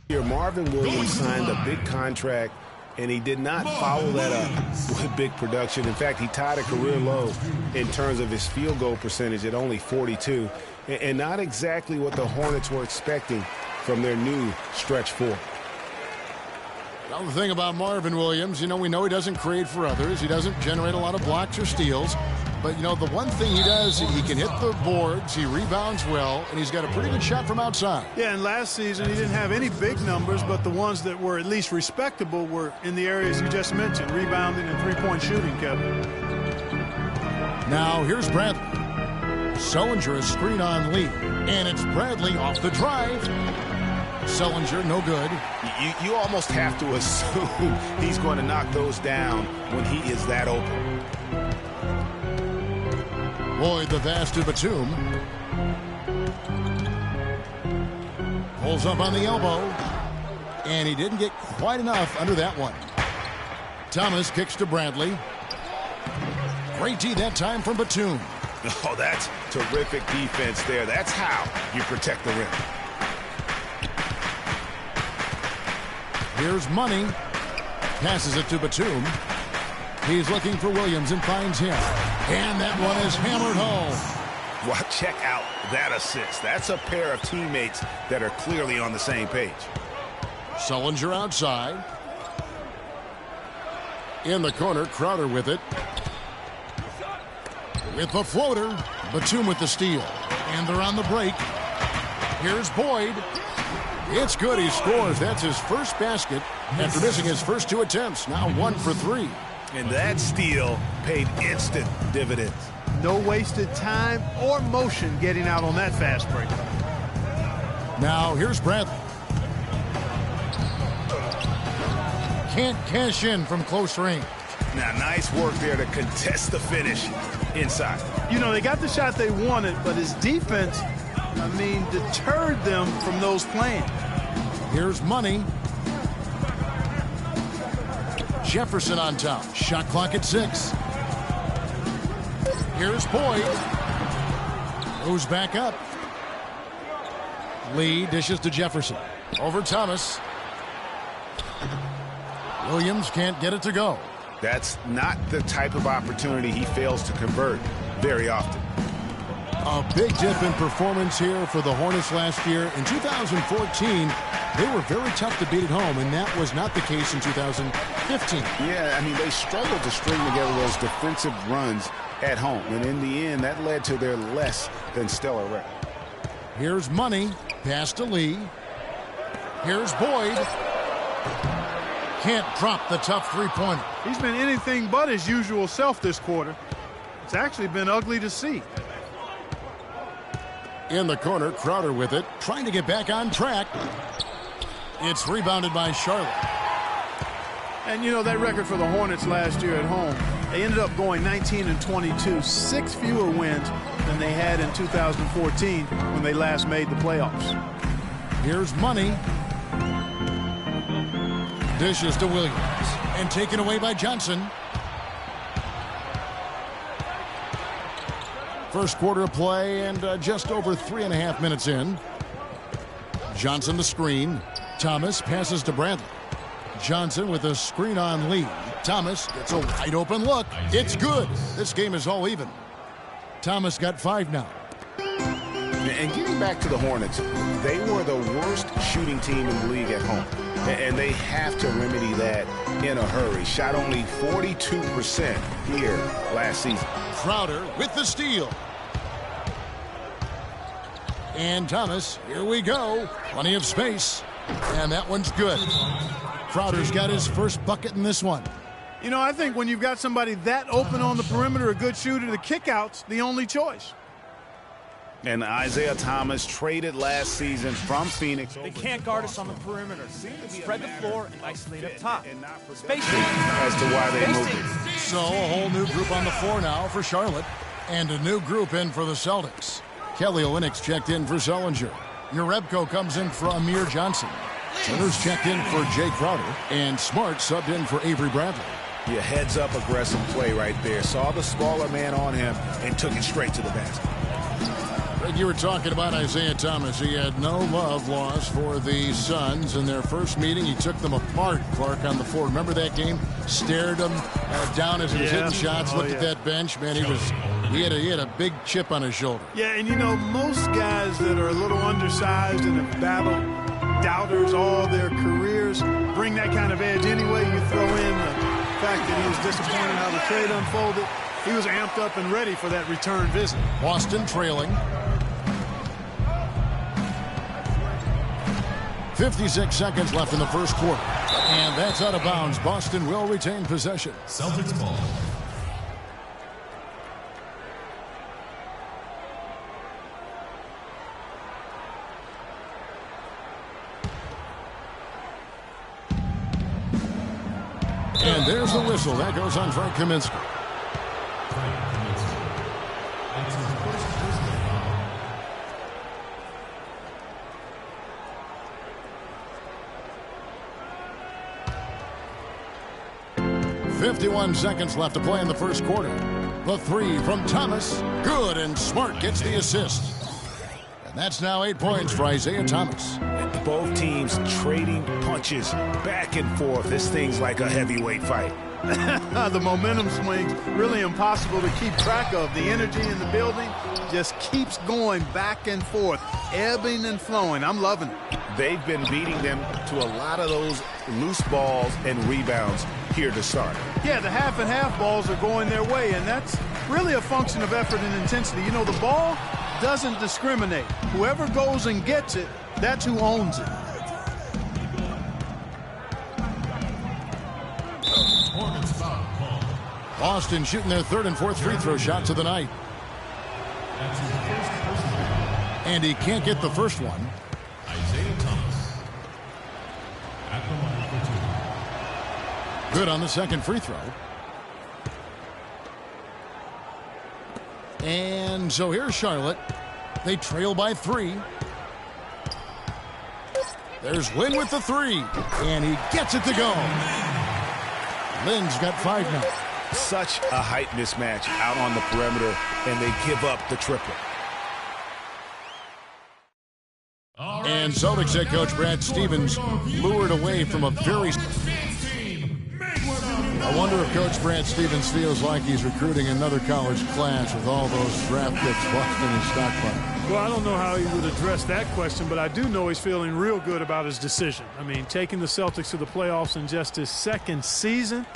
Here, Marvin Williams signed a big contract, and he did not follow that up with big production. In fact, he tied a career low in terms of his field goal percentage at only 42, and not exactly what the Hornets were expecting from their new stretch four. Well, the thing about Marvin Williams, we know he doesn't create for others. He doesn't generate a lot of blocks or steals. But, the one thing he does, he can hit the boards, he rebounds well, and he's got a pretty good shot from outside. Yeah, and last season he didn't have any big numbers, but the ones that were at least respectable were in the areas you just mentioned, rebounding and three-point shooting, Kevin. Now, here's Bradley. Sullinger is screen on Lee, and it's Bradley off the drive. Sullinger, no good. You almost have to assume he's going to knock those down when he is that open. Boyd the pass to Batum. Pulls up on the elbow. And he didn't get quite enough under that one. Thomas kicks to Bradley. Great D that time from Batum. Oh, that's terrific defense there. That's how you protect the rim. Here's Money. Passes it to Batum. He's looking for Williams and finds him. And that one is hammered home. Well, check out that assist. That's a pair of teammates that are clearly on the same page. Sullinger outside. In the corner, Crowder with it. With the floater, Batum with the steal. And they're on the break. Here's Boyd. It's good. He scores. That's his first basket after missing his first two attempts. Now 1 for 3. And that steal paid instant dividends. No wasted time or motion getting out on that fast break. Now here's Bradley. Can't cash in from close range. Now, nice work there to contest the finish inside. They got the shot they wanted, but his defense, deterred them from those plans. Here's Money. Jefferson on top. Shot clock at 6. Here's Boyd. Moves back up. Lee dishes to Jefferson. Over Thomas. Williams can't get it to go. That's not the type of opportunity he fails to convert very often. A big dip in performance here for the Hornets last year. In 2014, they were very tough to beat at home, and that was not the case in 2015. Yeah, they struggled to string together those defensive runs at home, and in the end, that led to their less than stellar record. Here's Money. Pass to Lee. Here's Boyd. Can't drop the tough three-pointer. He's been anything but his usual self this quarter. It's actually been ugly to see. In the corner, Crowder with it, trying to get back on track. It's rebounded by Charlotte. And that record for the Hornets last year at home, they ended up going 19-22, 6 fewer wins than they had in 2014 when they last made the playoffs. Here's Money. Dishes to Williams and taken away by Johnson. First quarter of play and just over 3.5 minutes in. Johnson the screen. Thomas passes to Bradley. Johnson with a screen on Lee. Thomas gets a wide open look. It's good. This game is all even. Thomas got 5 now. And getting back to the Hornets, they were the worst shooting team in the league at home. And they have to remedy that in a hurry. Shot only 42% here last season. Crowder with the steal. And Thomas, here we go. Plenty of space. And that one's good. Crowder's got his first bucket in this one. I think when you've got somebody that open on the perimeter, a good shooter, the kick-out's the only choice. And Isaiah Thomas traded last season from Phoenix. They can't guard us on the perimeter. Spread the floor and isolate up top. Spacing. As to why they moved it. So a whole new group on the floor now for Charlotte. And a new group in for the Celtics. Kelly Olynyk checked in for Sullinger. Jerebko comes in for Amir Johnson. Turner's checked in for Jay Crowder. And Smart subbed in for Avery Bradley. Yeah, heads-up aggressive play right there. Saw the smaller man on him and took it straight to the basket. You were talking about Isaiah Thomas. He had no love lost for the Suns in their first meeting. He took them apart, Clark, on the floor. Remember that game? Stared them down as he was hitting shots. Looked at that bench. Man, he had a big chip on his shoulder. Yeah, and you know, most guys that are a little undersized and have battled doubters all their careers bring that kind of edge anyway. You throw in the fact that he was disappointed how the trade unfolded. He was amped up and ready for that return visit. Boston trailing. 56 seconds left in the first quarter. And that's out of bounds. Boston will retain possession. Celtics ball. And there's the whistle. That goes on Frank Kaminsky. That's his first personal foul. 51 seconds left to play in the first quarter. The three from Thomas. Good, and Smart gets the assist. And that's now 8 points for Isaiah Thomas. Both teams trading punches back and forth. This thing's like a heavyweight fight. The momentum swings really impossible to keep track of. The energy in the building just keeps going back and forth, ebbing and flowing. I'm loving it. They've been beating them to a lot of those loose balls and rebounds here to start. Yeah, the half and half balls are going their way, and that's really a function of effort and intensity. You know, the ball doesn't discriminate. Whoever goes and gets it, that's who owns it. Boston shooting their third and fourth free throw shots of the night. That's his first personal foul. And he can't get the first one. Isaiah Thomas at the line for two. Good on the second free throw. And so here's Charlotte. They trail by 3. There's Lynn with the 3. And he gets it to go. Lynn's got 5 now. Such a height mismatch out on the perimeter, and they give up the triple. And Celtics head coach Brad Stevens lured away from a very... I wonder if Coach Brad Stevens feels like he's recruiting another college class with all those draft picks Boston is stockpiling. Well, I don't know how he would address that question, but I do know he's feeling real good about his decision. I mean, taking the Celtics to the playoffs in just his second season,